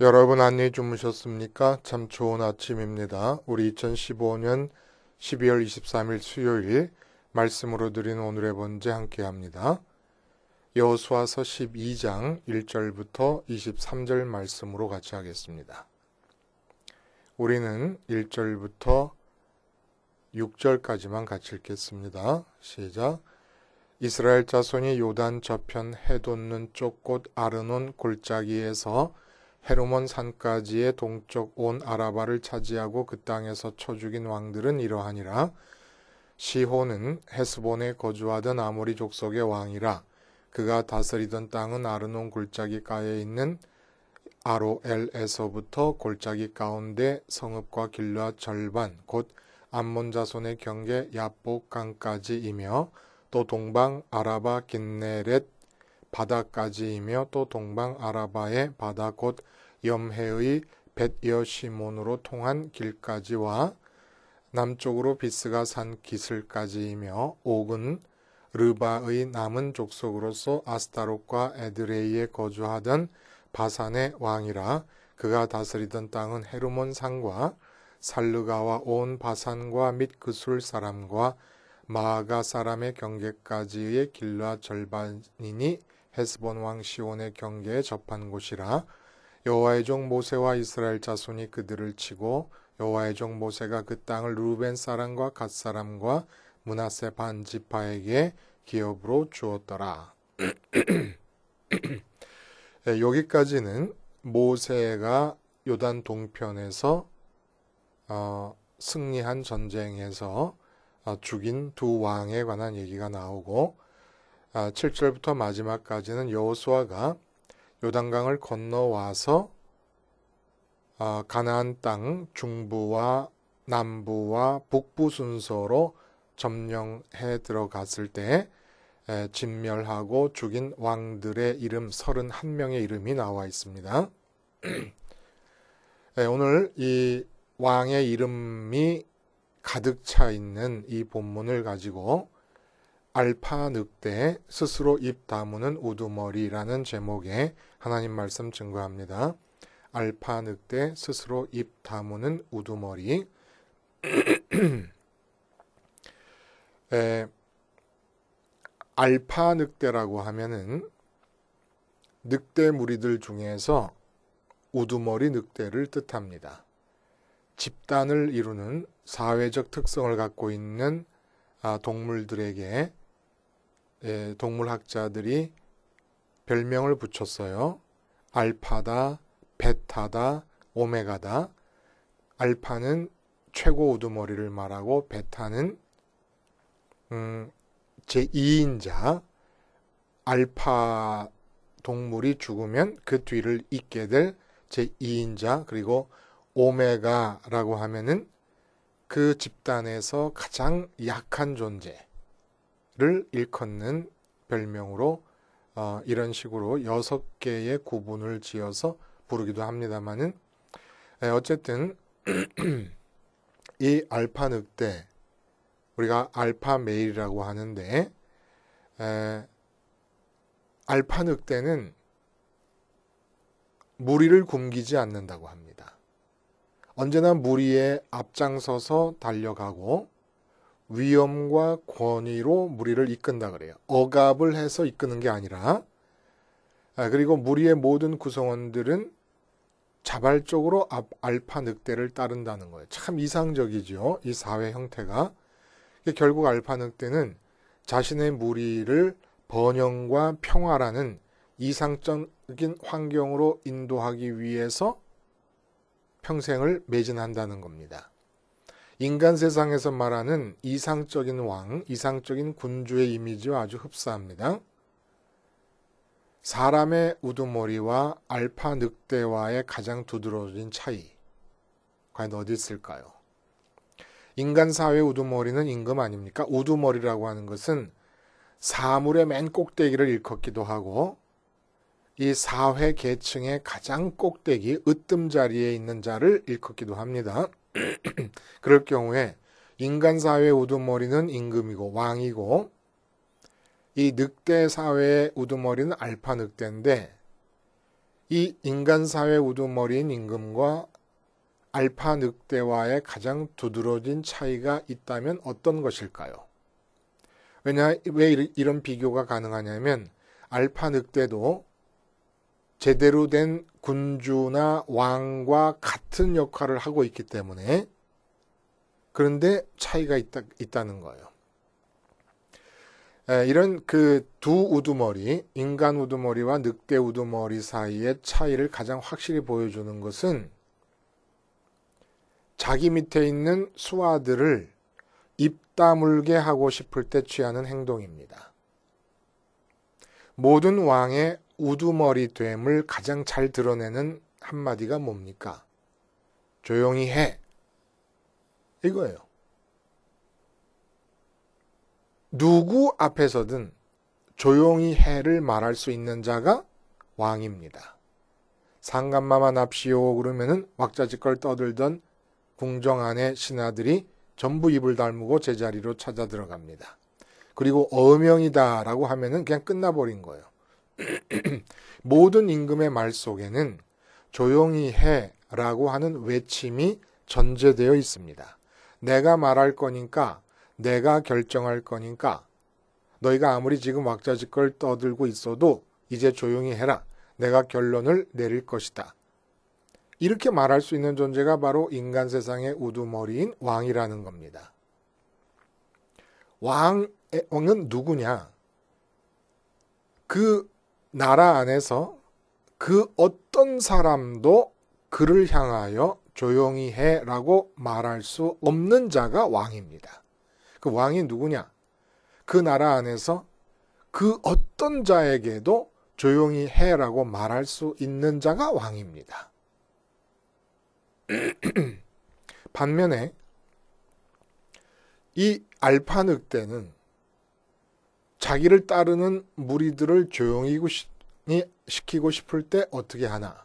여러분 안녕히 주무셨습니까? 참 좋은 아침입니다. 우리 2015년 12월 23일 수요일 말씀으로 드린 오늘의 번제 함께 합니다. 여호수아서 12장 1절부터 23절 말씀으로 같이 하겠습니다. 우리는 1절부터 6절까지만 같이 읽겠습니다. 시작. 이스라엘 자손이 요단 저편 해돋는 쪽 곧 아르논 골짜기에서 헤르몬 산까지의 동쪽 온 아라바를 차지하고 그 땅에서 쳐 죽인 왕들은 이러하니라. 시혼은 헤스본에 거주하던 아모리 족속의 왕이라. 그가 다스리던 땅은 아르논 골짜기가에 있는 아로엘에서부터 골짜기 가운데 성읍과 길르앗 절반 곧 암몬 자손의 경계 야복강까지이며 또 동방 아라바 긴네렛 바다까지이며 또 동방 아라바의 바다 곧 염해의 벳여시몬으로 통한 길까지와 남쪽으로 비스가 산 기슬까지이며 옥은 르바의 남은 족속으로서 아스타롯과 에드레이에 거주하던 바산의 왕이라. 그가 다스리던 땅은 헤르몬 산과 살르가와 온 바산과 및 그술 사람과 마아가 사람의 경계까지의 길르앗 절반이니 헤스본 왕 시온의 경계에 접한 곳이라. 여호와의 종 모세와 이스라엘 자손이 그들을 치고 여호와의 종 모세가 그 땅을 루벤 사람과 갓 사람과 므낫세 반 지파에게 기업으로 주었더라. 여기까지는 모세가 요단 동편에서 승리한 전쟁에서 죽인 두 왕에 관한 얘기가 나오고 7절부터 마지막까지는 여호수아가 요단강을 건너와서 가나안 땅 중부와 남부와 북부 순서로 점령해 들어갔을 때 진멸하고 죽인 왕들의 이름 31명의 이름이 나와 있습니다. 오늘 이 왕의 이름이 가득 차 있는 이 본문을 가지고 알파 늑대 스스로 입 다무는 우두머리라는 제목의 하나님 말씀 증거합니다. 알파 늑대 스스로 입 다무는 우두머리. 알파 늑대라고 하면은 늑대 무리들 중에서 우두머리 늑대를 뜻합니다. 집단을 이루는 사회적 특성을 갖고 있는 동물들에게 동물학자들이 별명을 붙였어요. 알파다, 베타다, 오메가다. 알파는 최고 우두머리를 말하고 베타는 제2인자, 알파 동물이 죽으면 그 뒤를 잇게 될 제2인자, 그리고 오메가라고 하면은 그 집단에서 가장 약한 존재를 일컫는 별명으로 이런 식으로 6개의 구분을 지어서 부르기도 합니다만은 어쨌든 이 알파 늑대, 우리가 알파 메일이라고 하는데 알파 늑대는 무리를 굶기지 않는다고 합니다. 언제나 무리에 앞장서서 달려가고 위엄과 권위로 무리를 이끈다 그래요. 억압을 해서 이끄는 게 아니라. 그리고 무리의 모든 구성원들은 자발적으로 알파 늑대를 따른다는 거예요. 참 이상적이죠. 이 사회 형태가. 결국 알파 늑대는 자신의 무리를 번영과 평화라는 이상적인 환경으로 인도하기 위해서 평생을 매진한다는 겁니다. 인간 세상에서 말하는 이상적인 왕, 이상적인 군주의 이미지와 아주 흡사합니다. 사람의 우두머리와 알파 늑대와의 가장 두드러진 차이, 과연 어디 있을까요? 인간 사회의 우두머리는 임금 아닙니까? 우두머리라고 하는 것은 사물의 맨 꼭대기를 일컫기도 하고 이 사회 계층의 가장 꼭대기, 으뜸자리에 있는 자를 일컫기도 합니다. 그럴 경우에 인간 사회의 우두머리는 임금이고 왕이고 이 늑대 사회의 우두머리는 알파 늑대인데 이 인간사회 우두머리인 임금과 알파 늑대와의 가장 두드러진 차이가 있다면 어떤 것일까요? 왜 이런 비교가 가능하냐면 알파 늑대도 제대로 된 군주나 왕과 같은 역할을 하고 있기 때문에 그런데 차이가 있다는 거예요. 이런 그 두 우두머리, 인간 우두머리와 늑대 우두머리 사이의 차이를 가장 확실히 보여주는 것은 자기 밑에 있는 수하들을 입 다물게 하고 싶을 때 취하는 행동입니다. 모든 왕의 우두머리됨을 가장 잘 드러내는 한마디가 뭡니까? 조용히 해. 이거예요. 누구 앞에서든 조용히 해를 말할 수 있는 자가 왕입니다. 상감마마 납시오 그러면은 왁자지껄 떠들던 궁정 안의 신하들이 전부 입을 다물고 제자리로 찾아 들어갑니다. 그리고 어명이다라고 하면은 그냥 끝나버린 거예요. 모든 임금의 말 속에는 조용히 해라고 하는 외침이 전제되어 있습니다. 내가 말할 거니까, 내가 결정할 거니까, 너희가 아무리 지금 왁자지껄 떠들고 있어도 이제 조용히 해라. 내가 결론을 내릴 것이다. 이렇게 말할 수 있는 존재가 바로 인간 세상의 우두머리인 왕이라는 겁니다. 왕은 누구냐? 그 나라 안에서 그 어떤 사람도 그를 향하여 조용히 해라고 말할 수 없는 자가 왕입니다. 그 왕이 누구냐? 그 나라 안에서 그 어떤 자에게도 조용히 해라고 말할 수 있는 자가 왕입니다. 반면에 이 알파 늑대는 자기를 따르는 무리들을 조용히 시키고 싶을 때 어떻게 하나?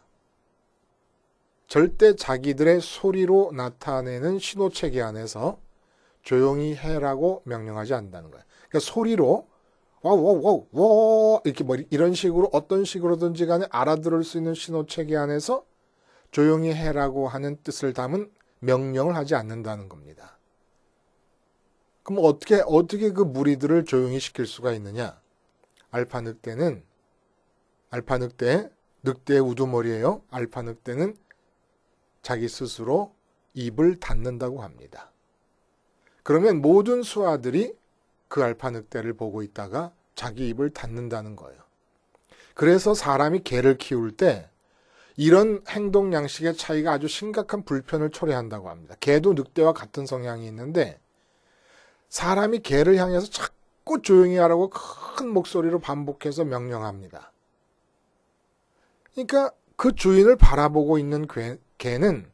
절대 자기들의 소리로 나타내는 신호체계 안에서 조용히 해라고 명령하지 않는다는 거예요. 그러니까 소리로 와와와와 이렇게 뭐 이런 식으로 어떤 식으로든지 간에 알아들을 수 있는 신호체계 안에서 조용히 해라고 하는 뜻을 담은 명령을 하지 않는다는 겁니다. 그럼 어떻게 그 무리들을 조용히 시킬 수가 있느냐? 알파 늑대의 우두머리예요. 알파 늑대는 자기 스스로 입을 닫는다고 합니다. 그러면 모든 수하들이 그 알파 늑대를 보고 있다가 자기 입을 닫는다는 거예요. 그래서 사람이 개를 키울 때 이런 행동 양식의 차이가 아주 심각한 불편을 초래한다고 합니다. 개도 늑대와 같은 성향이 있는데 사람이 개를 향해서 자꾸 조용히 하라고 큰 목소리로 반복해서 명령합니다. 그러니까 그 주인을 바라보고 있는 개는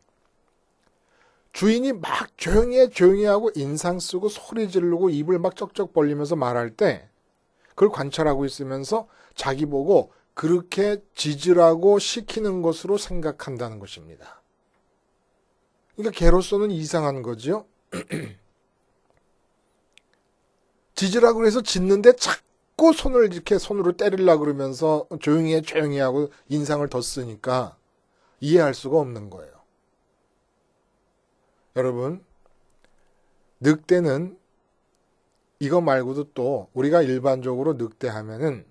주인이 막 조용히 하고 인상 쓰고 소리 지르고 입을 막 쩍쩍 벌리면서 말할 때 그걸 관찰하고 있으면서 자기 보고 그렇게 지지라고 시키는 것으로 생각한다는 것입니다. 그러니까 개로서는 이상한 거죠. 지지라고 해서 짖는데 자꾸 손을 이렇게 손으로 때리려고 그러면서 조용히 하고 인상을 더 쓰니까 이해할 수가 없는 거예요. 여러분, 늑대는 이거 말고도 또 우리가 일반적으로 늑대하면은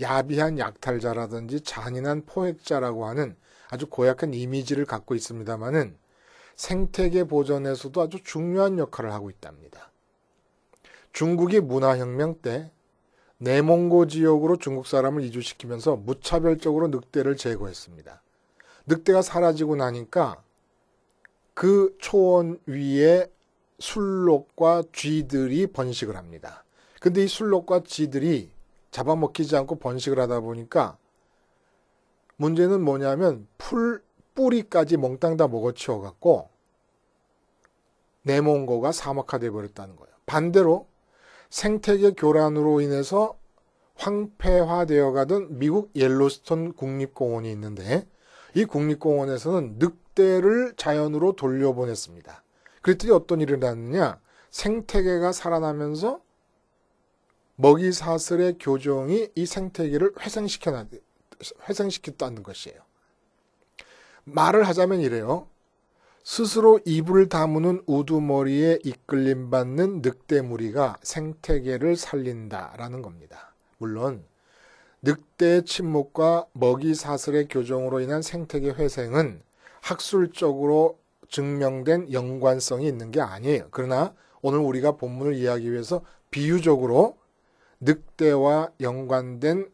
야비한 약탈자라든지 잔인한 포획자라고 하는 아주 고약한 이미지를 갖고 있습니다만은 생태계 보존에서도 아주 중요한 역할을 하고 있답니다. 중국이 문화혁명 때 내몽고 지역으로 중국 사람을 이주시키면서 무차별적으로 늑대를 제거했습니다. 늑대가 사라지고 나니까 그 초원 위에 술록과 쥐들이 번식을 합니다. 근데 이 술록과 쥐들이 잡아먹히지 않고 번식을 하다 보니까 문제는 뭐냐면 뿌리까지 몽땅 다 먹어치워갖고 내몽고가 사막화되어 버렸다는 거예요. 반대로 생태계 교란으로 인해서 황폐화되어 가던 미국 옐로스톤 국립공원이 있는데 이 국립공원에서는 늑대를 자연으로 돌려보냈습니다. 그랬더니 어떤 일이 일어났느냐? 생태계가 살아나면서 먹이사슬의 교종이 이 생태계를 회생시켰다는 것이에요. 말을 하자면 이래요. 스스로 입을 다무는 우두머리에 이끌림받는 늑대 무리가 생태계를 살린다라는 겁니다. 물론 늑대의 침묵과 먹이 사슬의 교정으로 인한 생태계 회생은 학술적으로 증명된 연관성이 있는 게 아니에요. 그러나 오늘 우리가 본문을 이해하기 위해서 비유적으로 늑대와 연관된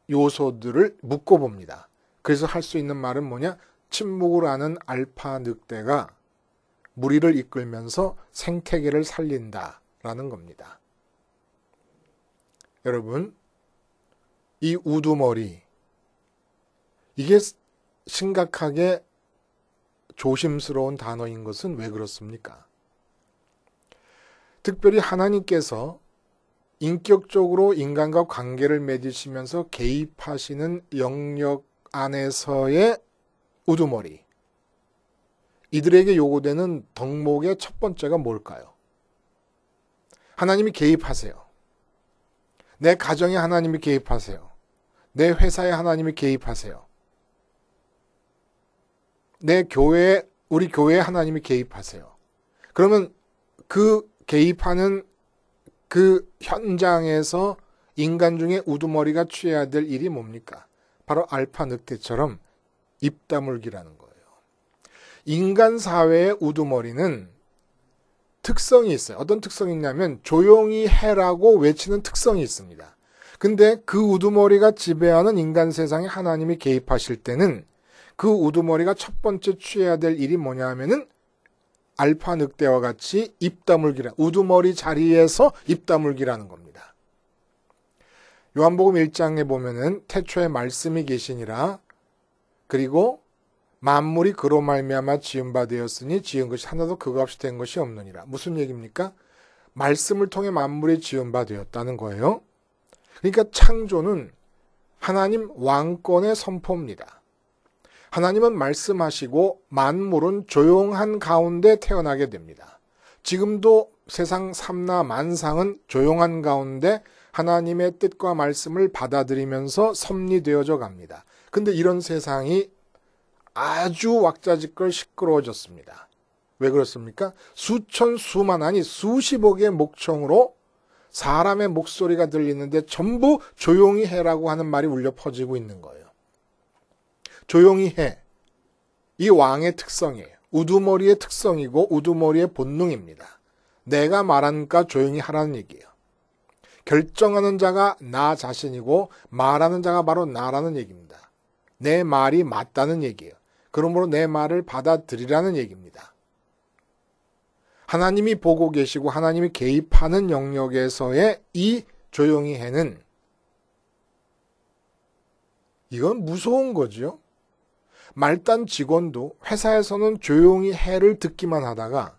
요소들을 묶어봅니다. 그래서 할 수 있는 말은 뭐냐? 침묵을 하는 알파 늑대가 무리를 이끌면서 생태계를 살린다라는 겁니다. 여러분, 이 우두머리, 이게 심각하게 조심스러운 단어인 것은 왜 그렇습니까? 특별히 하나님께서 인격적으로 인간과 관계를 맺으시면서 개입하시는 영역 안에서의 우두머리, 이들에게 요구되는 덕목의 첫 번째가 뭘까요? 하나님이 개입하세요. 내 가정에 하나님이 개입하세요. 내 회사에 하나님이 개입하세요. 내 교회에, 우리 교회에 하나님이 개입하세요. 그러면 그 개입하는 그 현장에서 인간 중에 우두머리가 취해야 될 일이 뭡니까? 바로 알파 늑대처럼 입 다물기라는 거예요. 인간 사회의 우두머리는 특성이 있어요. 어떤 특성이 있냐면 조용히 해라고 외치는 특성이 있습니다. 근데 그 우두머리가 지배하는 인간 세상에 하나님이 개입하실 때는 그 우두머리가 첫 번째 취해야 될 일이 뭐냐 하면은 알파 늑대와 같이 입 다물기라, 우두머리 자리에서 입 다물기라는 겁니다. 요한복음 1장에 보면은 태초에 말씀이 계시니라, 그리고 만물이 그로 말미암아 지은 바 되었으니 지은 것이 하나도 그거 없이 된 것이 없느니라. 무슨 얘기입니까? 말씀을 통해 만물이 지은 바 되었다는 거예요. 그러니까 창조는 하나님 왕권의 선포입니다. 하나님은 말씀하시고 만물은 조용한 가운데 태어나게 됩니다. 지금도 세상 삼라 만상은 조용한 가운데 하나님의 뜻과 말씀을 받아들이면서 섭리되어져 갑니다. 근데 이런 세상이 아주 왁자지껄 시끄러워졌습니다. 왜 그렇습니까? 수천, 수만, 아니 수십억의 목청으로 사람의 목소리가 들리는데 전부 조용히 해라고 하는 말이 울려 퍼지고 있는 거예요. 조용히 해. 이 왕의 특성이에요. 우두머리의 특성이고 우두머리의 본능입니다. 내가 말하니까 조용히 하라는 얘기예요. 결정하는 자가 나 자신이고 말하는 자가 바로 나라는 얘기입니다. 내 말이 맞다는 얘기예요. 그러므로 내 말을 받아들이라는 얘기입니다. 하나님이 보고 계시고 하나님이 개입하는 영역에서의 이 조용히 해는 이건 무서운 거죠. 말단 직원도 회사에서는 조용히 해를 듣기만 하다가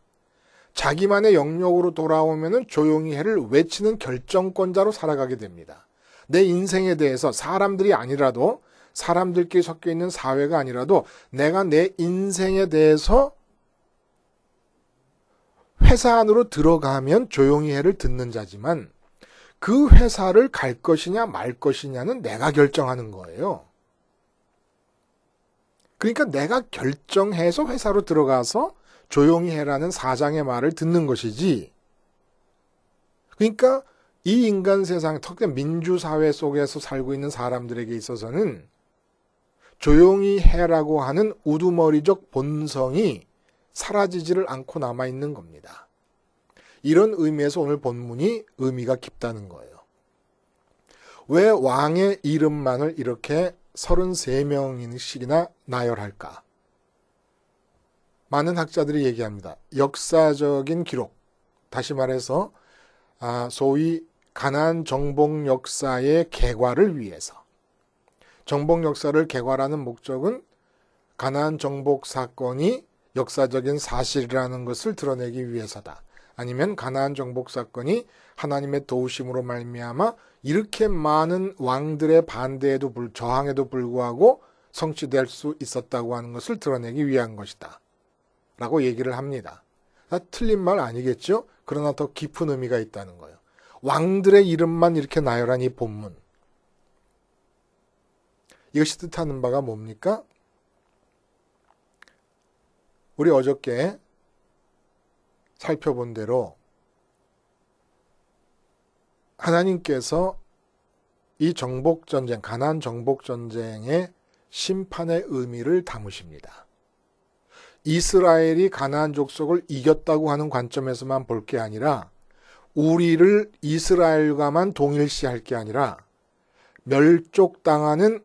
자기만의 영역으로 돌아오면은 조용히 해를 외치는 결정권자로 살아가게 됩니다. 내 인생에 대해서 사람들이 아니라도, 사람들끼리 섞여 있는 사회가 아니라도 내가 내 인생에 대해서 회사 안으로 들어가면 조용히 해를 듣는 자지만 그 회사를 갈 것이냐 말 것이냐는 내가 결정하는 거예요. 그러니까 내가 결정해서 회사로 들어가서 조용히 해라는 사장의 말을 듣는 것이지. 그러니까 이 인간 세상, 특히 민주사회 속에서 살고 있는 사람들에게 있어서는 조용히 해라고 하는 우두머리적 본성이 사라지지를 않고 남아있는 겁니다. 이런 의미에서 오늘 본문이 의미가 깊다는 거예요. 왜 왕의 이름만을 이렇게 33명씩이나 나열할까? 많은 학자들이 얘기합니다. 역사적인 기록, 다시 말해서 소위 가나안 정복 역사의 개괄을 위해서. 정복 역사를 개괄하는 목적은 가나안 정복 사건이 역사적인 사실이라는 것을 드러내기 위해서다. 아니면 가나안 정복 사건이 하나님의 도우심으로 말미암아 이렇게 많은 왕들의 반대에도 저항에도 불구하고 성취될 수 있었다고 하는 것을 드러내기 위한 것이다. 라고 얘기를 합니다. 틀린 말 아니겠죠? 그러나 더 깊은 의미가 있다는 거예요. 왕들의 이름만 이렇게 나열한 이 본문. 이것이 뜻하는 바가 뭡니까? 우리 어저께 살펴본 대로 하나님께서 이 정복전쟁, 가나안 정복전쟁의 심판의 의미를 담으십니다. 이스라엘이 가나안 족속을 이겼다고 하는 관점에서만 볼 게 아니라 우리를 이스라엘과만 동일시할 게 아니라 멸족당하는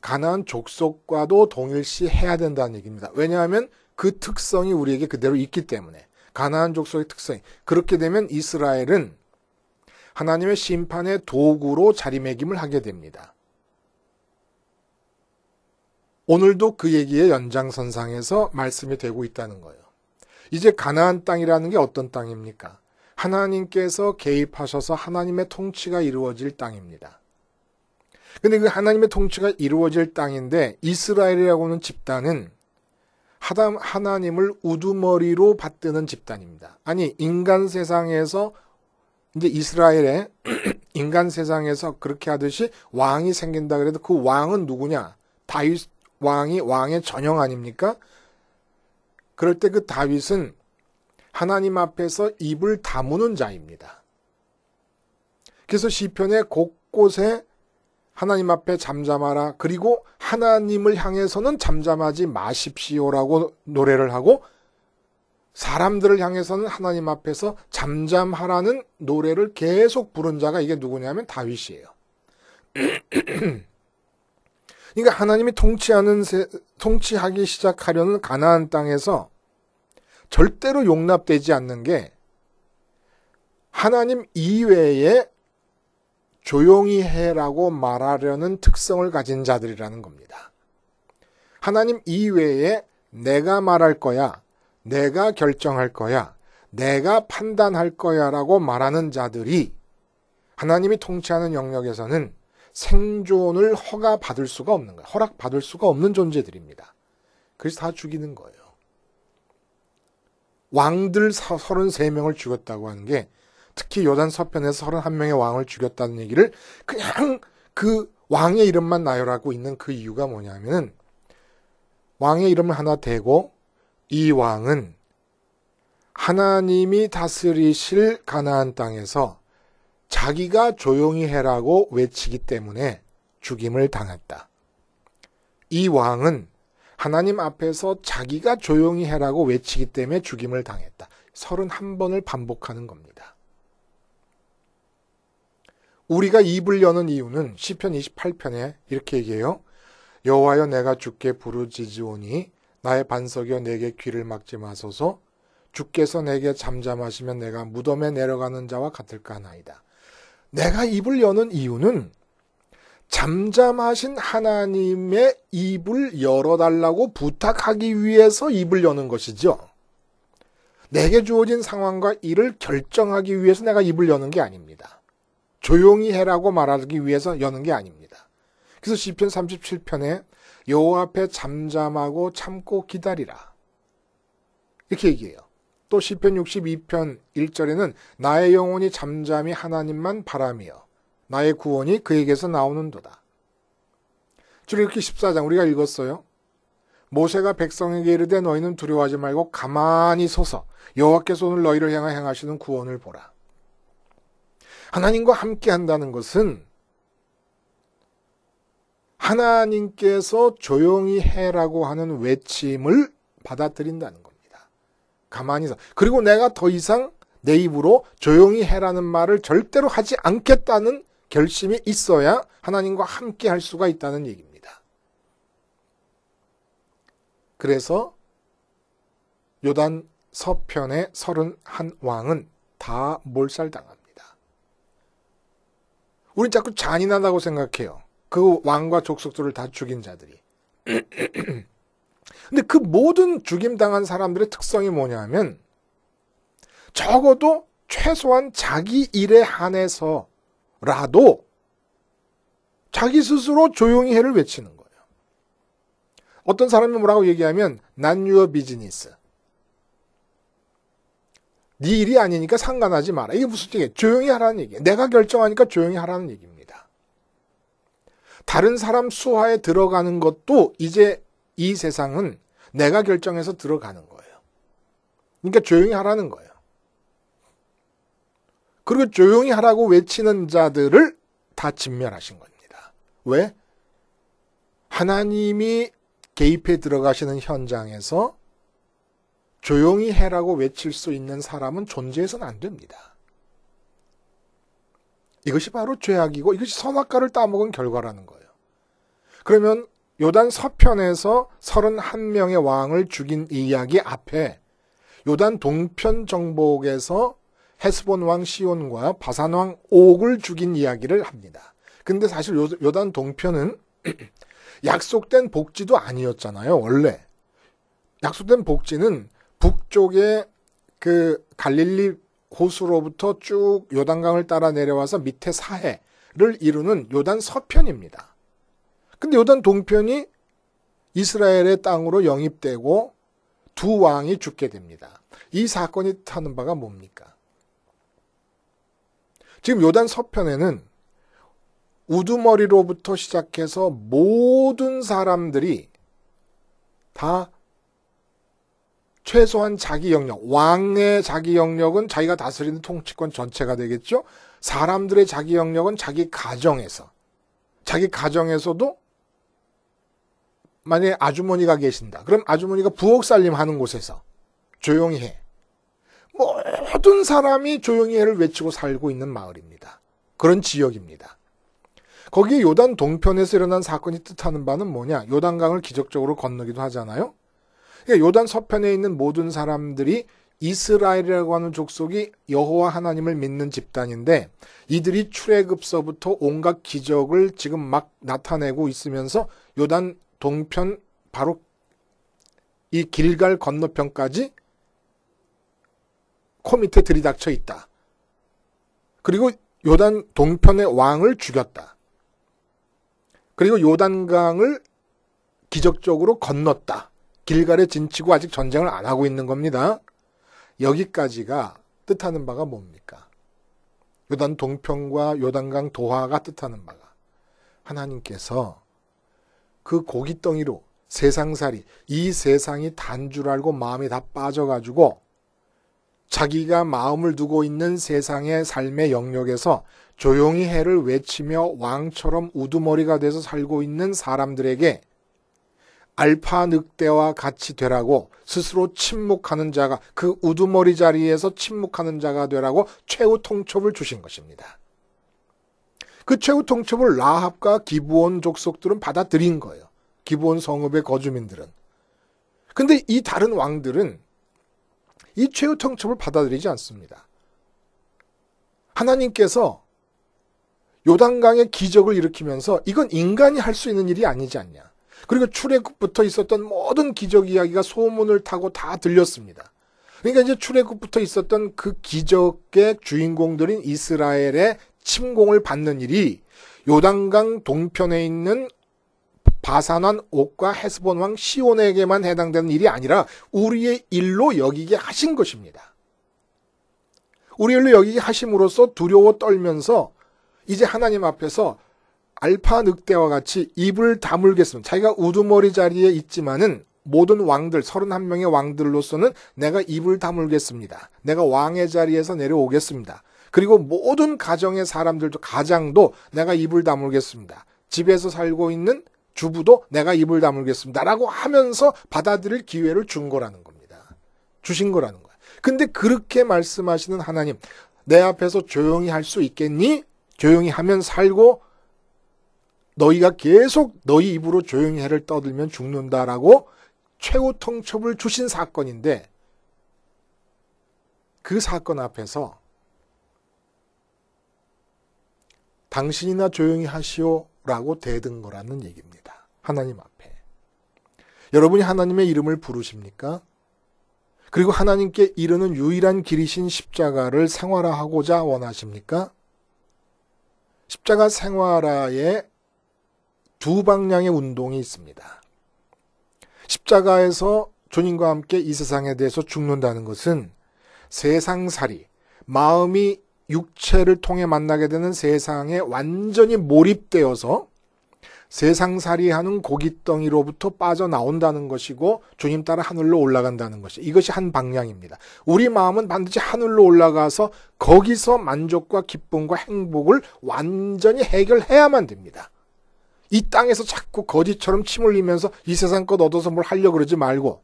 가나안 족속과도 동일시해야 된다는 얘기입니다. 왜냐하면 그 특성이 우리에게 그대로 있기 때문에 가나안 족속의 특성이 그렇게 되면 이스라엘은 하나님의 심판의 도구로 자리매김을 하게 됩니다. 오늘도 그 얘기의 연장선상에서 말씀이 되고 있다는 거예요. 이제 가나안 땅이라는 게 어떤 땅입니까? 하나님께서 개입하셔서 하나님의 통치가 이루어질 땅입니다. 근데 그 하나님의 통치가 이루어질 땅인데 이스라엘이라고 하는 집단은 하나님을 우두머리로 받드는 집단입니다. 아니 인간 세상에서 이제 이스라엘의 인간 세상에서 그렇게 하듯이 왕이 생긴다 그래도 그 왕은 누구냐? 다윗 왕이 왕의 전형 아닙니까? 그럴 때 그 다윗은 하나님 앞에서 입을 다무는 자입니다. 그래서 시편의 곳곳에 하나님 앞에 잠잠하라. 그리고 하나님을 향해서는 잠잠하지 마십시오라고 노래를 하고 사람들을 향해서는 하나님 앞에서 잠잠하라는 노래를 계속 부른 자가 이게 누구냐면 다윗이에요. 그러니까 하나님이 통치하기 시작하려는 가나안 땅에서 절대로 용납되지 않는 게 하나님 이외에 조용히 해라고 말하려는 특성을 가진 자들이라는 겁니다. 하나님 이외에 내가 말할 거야, 내가 결정할 거야, 내가 판단할 거야 라고 말하는 자들이 하나님이 통치하는 영역에서는 생존을 허가받을 수가 없는 거예요. 허락받을 수가 없는 존재들입니다. 그래서 다 죽이는 거예요. 왕들 33명을 죽였다고 하는 게 특히 요단 서편에서 31명의 왕을 죽였다는 얘기를 그냥 그 왕의 이름만 나열하고 있는 그 이유가 뭐냐면은 왕의 이름을 하나 대고 이 왕은 하나님이 다스리실 가나안 땅에서 자기가 조용히 해라고 외치기 때문에 죽임을 당했다. 이 왕은 하나님 앞에서 자기가 조용히 해라고 외치기 때문에 죽임을 당했다. 31번을 반복하는 겁니다. 우리가 입을 여는 이유는 시편 28편에 이렇게 얘기해요. 여호와여 내가 주께 부르짖으오니 나의 반석이여 내게 귀를 막지 마소서. 주께서 내게 잠잠하시면 내가 무덤에 내려가는 자와 같을까 하나이다. 내가 입을 여는 이유는 잠잠하신 하나님의 입을 열어달라고 부탁하기 위해서 입을 여는 것이죠. 내게 주어진 상황과 이를 결정하기 위해서 내가 입을 여는 게 아닙니다. 조용히 해라고 말하기 위해서 여는 게 아닙니다. 그래서 시편 37편에 여호와 앞에 잠잠하고 참고 기다리라. 이렇게 얘기해요. 또 시편 62편 1절에는 나의 영혼이 잠잠히 하나님만 바라며 나의 구원이 그에게서 나오는도다. 출애굽기 14장 우리가 읽었어요. 모세가 백성에게 이르되 너희는 두려워하지 말고 가만히 서서 여호와께서 오늘 너희를 향하여 행하시는 구원을 보라. 하나님과 함께 한다는 것은 하나님께서 조용히 해라고 하는 외침을 받아들인다는 겁니다. 가만히 서. 그리고 내가 더 이상 내 입으로 조용히 해라는 말을 절대로 하지 않겠다는 결심이 있어야 하나님과 함께 할 수가 있다는 얘기입니다. 그래서 요단 서편의 31왕은 다 몰살당합니다. 우린 자꾸 잔인하다고 생각해요. 그 왕과 족속들을 다 죽인 자들이. 근데 그 모든 죽임당한 사람들의 특성이 뭐냐면 적어도 최소한 자기 일에 한해서라도 자기 스스로 조용히 해를 외치는 거예요. 어떤 사람이 뭐라고 얘기하면 Not your business. 네 일이 아니니까 상관하지 마라. 이게 무슨 얘기예요? 조용히 하라는 얘기예요. 내가 결정하니까 조용히 하라는 얘기입니다. 다른 사람 수하에 들어가는 것도 이제 이 세상은 내가 결정해서 들어가는 거예요. 그러니까 조용히 하라는 거예요. 그리고 조용히 하라고 외치는 자들을 다 진멸하신 겁니다. 왜? 하나님이 개입해 들어가시는 현장에서 조용히 해라고 외칠 수 있는 사람은 존재해서는 안 됩니다. 이것이 바로 죄악이고 이것이 선악과를 따먹은 결과라는 거예요. 그러면 요단 서편에서 31명의 왕을 죽인 이야기 앞에 요단 동편 정복에서 헤스본 왕 시온과 바산 왕 옥을 죽인 이야기를 합니다. 근데 사실 요단 동편은 약속된 복지도 아니었잖아요. 원래 약속된 복지는 북쪽에 그 갈릴리 호수로부터 쭉 요단강을 따라 내려와서 밑에 사해를 이루는 요단 서편입니다. 근데 요단 동편이 이스라엘의 땅으로 영입되고 두 왕이 죽게 됩니다. 이 사건이 뜻하는 바가 뭡니까? 지금 요단 서편에는 우두머리로부터 시작해서 모든 사람들이 다 최소한 자기 영역, 왕의 자기 영역은 자기가 다스리는 통치권 전체가 되겠죠. 사람들의 자기 영역은 자기 가정에서, 자기 가정에서도 만약에 아주머니가 계신다. 그럼 아주머니가 부엌살림 하는 곳에서 조용히 해. 모든 사람이 조용히 해를 외치고 살고 있는 마을입니다. 그런 지역입니다. 거기에 요단 동편에서 일어난 사건이 뜻하는 바는 뭐냐? 요단강을 기적적으로 건너기도 하잖아요. 그러니까 요단 서편에 있는 모든 사람들이 이스라엘이라고 하는 족속이 여호와 하나님을 믿는 집단인데 이들이 출애굽서부터 온갖 기적을 지금 막 나타내고 있으면서 요단 동편 바로 이 길갈 건너편까지 코 밑에 들이닥쳐 있다. 그리고 요단 동편의 왕을 죽였다. 그리고 요단강을 기적적으로 건넜다. 길갈에 진치고 아직 전쟁을 안 하고 있는 겁니다. 여기까지가 뜻하는 바가 뭡니까? 요단 동편과 요단강 도하가 뜻하는 바가 하나님께서 그 고깃덩이로 세상살이, 이 세상이 단 줄 알고 마음이 다 빠져가지고 자기가 마음을 두고 있는 세상의 삶의 영역에서 조용히 해를 외치며 왕처럼 우두머리가 돼서 살고 있는 사람들에게 알파 늑대와 같이 되라고 스스로 침묵하는 자가, 그 우두머리 자리에서 침묵하는 자가 되라고 최후 통첩을 주신 것입니다. 그 최후 통첩을 라합과 기브온 족속들은 받아들인 거예요. 기브온 성읍의 거주민들은. 근데 이 다른 왕들은 이 최후 통첩을 받아들이지 않습니다. 하나님께서 요단강의 기적을 일으키면서 이건 인간이 할 수 있는 일이 아니지 않냐. 그리고 출애굽부터 있었던 모든 기적 이야기가 소문을 타고 다 들렸습니다. 그러니까 이제 출애굽부터 있었던 그 기적의 주인공들인 이스라엘의 침공을 받는 일이 요단강 동편에 있는 바산왕 옥과 헤스본 왕 시온에게만 해당되는 일이 아니라 우리의 일로 여기게 하신 것입니다. 우리의 일로 여기게 하심으로써 두려워 떨면서 이제 하나님 앞에서 알파 늑대와 같이 입을 다물겠습니다. 자기가 우두머리 자리에 있지만은 모든 왕들, 31명의 왕들로서는 내가 입을 다물겠습니다. 내가 왕의 자리에서 내려오겠습니다. 그리고 모든 가정의 사람들도, 가장도 내가 입을 다물겠습니다. 집에서 살고 있는 주부도 내가 입을 다물겠습니다. 라고 하면서 받아들일 기회를 준 거라는 겁니다. 주신 거라는 거야. 근데 그렇게 말씀하시는 하나님, 내 앞에서 조용히 할 수 있겠니? 조용히 하면 살고 너희가 계속 너희 입으로 조용히 해를 떠들면 죽는다라고 최후 통첩을 주신 사건인데 그 사건 앞에서 당신이나 조용히 하시오라고 대든 거라는 얘기입니다. 하나님 앞에. 여러분이 하나님의 이름을 부르십니까? 그리고 하나님께 이르는 유일한 길이신 십자가를 생활화하고자 원하십니까? 십자가 생활화에 두 방향의 운동이 있습니다. 십자가에서 주님과 함께 이 세상에 대해서 죽는다는 것은 세상살이, 마음이 육체를 통해 만나게 되는 세상에 완전히 몰입되어서 세상살이하는 고깃덩이로부터 빠져나온다는 것이고 주님 따라 하늘로 올라간다는 것이 이것이 한 방향입니다. 우리 마음은 반드시 하늘로 올라가서 거기서 만족과 기쁨과 행복을 완전히 해결해야만 됩니다. 이 땅에서 자꾸 거지처럼 침 흘리면서 이 세상 것 얻어서 뭘 하려고 그러지 말고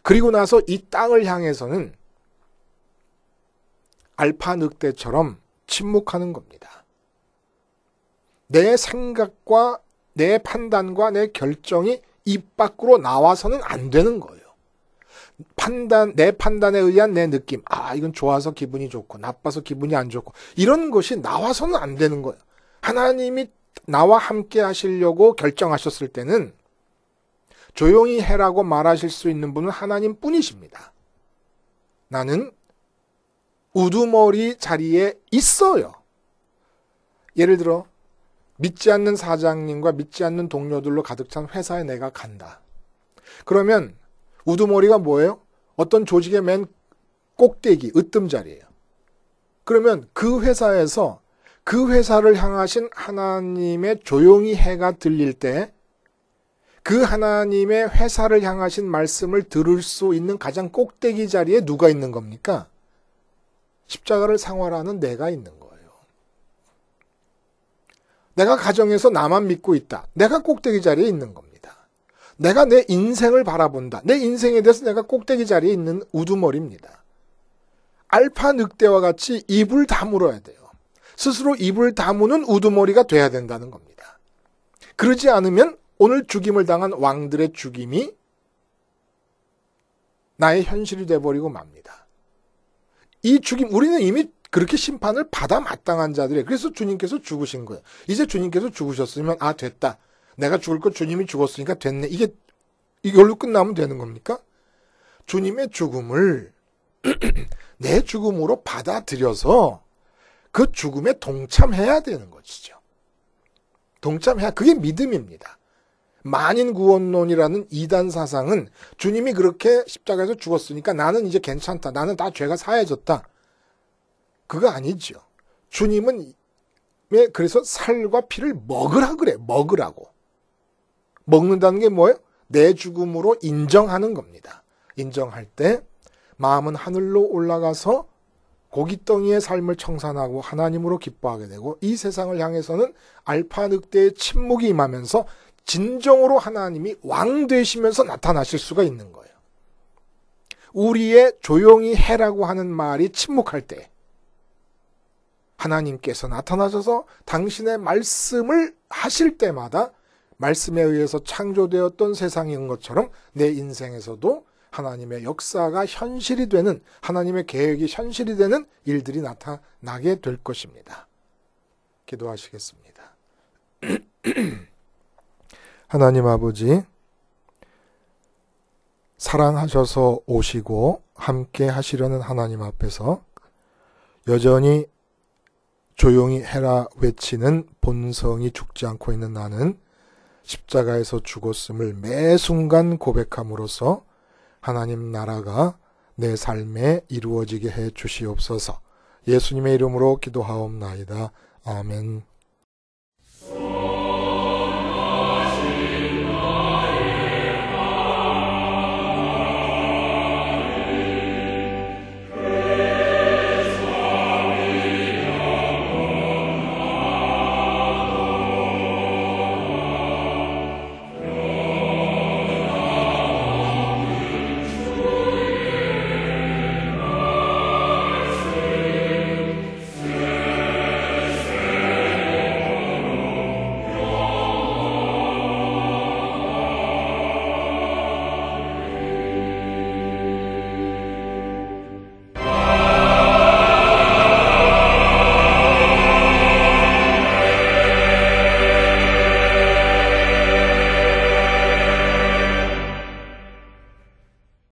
그리고 나서 이 땅을 향해서는 알파 늑대처럼 침묵하는 겁니다. 내 생각과 내 판단과 내 결정이 입 밖으로 나와서는 안 되는 거예요. 내 판단에 의한 내 느낌, 이건 좋아서 기분이 좋고 나빠서 기분이 안 좋고 이런 것이 나와서는 안 되는 거예요. 하나님이 나와 함께 하시려고 결정하셨을 때는 조용히 해라고 말하실 수 있는 분은 하나님 뿐이십니다. 나는 우두머리 자리에 있어요. 예를 들어 믿지 않는 사장님과 믿지 않는 동료들로 가득 찬 회사에 내가 간다. 그러면 우두머리가 뭐예요? 어떤 조직의 맨 꼭대기, 으뜸자리예요. 그러면 그 회사에서 그 회사를 향하신 하나님의 조용히 해가 들릴 때 그 하나님의 회사를 향하신 말씀을 들을 수 있는 가장 꼭대기 자리에 누가 있는 겁니까? 십자가를 상활하는 내가 있는 거예요. 내가 가정에서 나만 믿고 있다. 내가 꼭대기 자리에 있는 겁니다. 내가 내 인생을 바라본다. 내 인생에 대해서 내가 꼭대기 자리에 있는 우두머리입니다. 알파 늑대와 같이 입을 다물어야 돼요. 스스로 입을 다무는 우두머리가 돼야 된다는 겁니다. 그러지 않으면 오늘 죽임을 당한 왕들의 죽임이 나의 현실이 돼버리고 맙니다. 이 죽임, 우리는 이미 그렇게 심판을 받아 마땅한 자들이에요. 그래서 주님께서 죽으신 거예요. 이제 주님께서 죽으셨으면 됐다. 내가 죽을 것 주님이 죽었으니까 됐네. 이걸로 끝나면 되는 겁니까? 주님의 죽음을 내 죽음으로 받아들여서 그 죽음에 동참해야 되는 것이죠. 동참해야 그게 믿음입니다. 만인구원론이라는 이단 사상은 주님이 그렇게 십자가에서 죽었으니까 나는 이제 괜찮다. 나는 다 죄가 사해졌다. 그거 아니죠. 주님은 그래서 살과 피를 먹으라 그래. 먹으라고. 먹는다는 게 뭐예요? 내 죽음으로 인정하는 겁니다. 인정할 때 마음은 하늘로 올라가서 고깃덩이의 삶을 청산하고 하나님으로 기뻐하게 되고 이 세상을 향해서는 알파 늑대의 침묵이 임하면서 진정으로 하나님이 왕 되시면서 나타나실 수가 있는 거예요. 우리의 조용히 해라고 하는 말이 침묵할 때 하나님께서 나타나셔서 당신의 말씀을 하실 때마다 말씀에 의해서 창조되었던 세상인 것처럼 내 인생에서도 하나님의 역사가 현실이 되는, 하나님의 계획이 현실이 되는 일들이 나타나게 될 것입니다. 기도하시겠습니다. 하나님 아버지, 사랑하셔서 오시고 함께 하시려는 하나님 앞에서 여전히 조용히 해라 외치는 본성이 죽지 않고 있는 나는 십자가에서 죽었음을 매 순간 고백함으로써 하나님 나라가 내 삶에 이루어지게 해 주시옵소서. 예수님의 이름으로 기도하옵나이다. 아멘.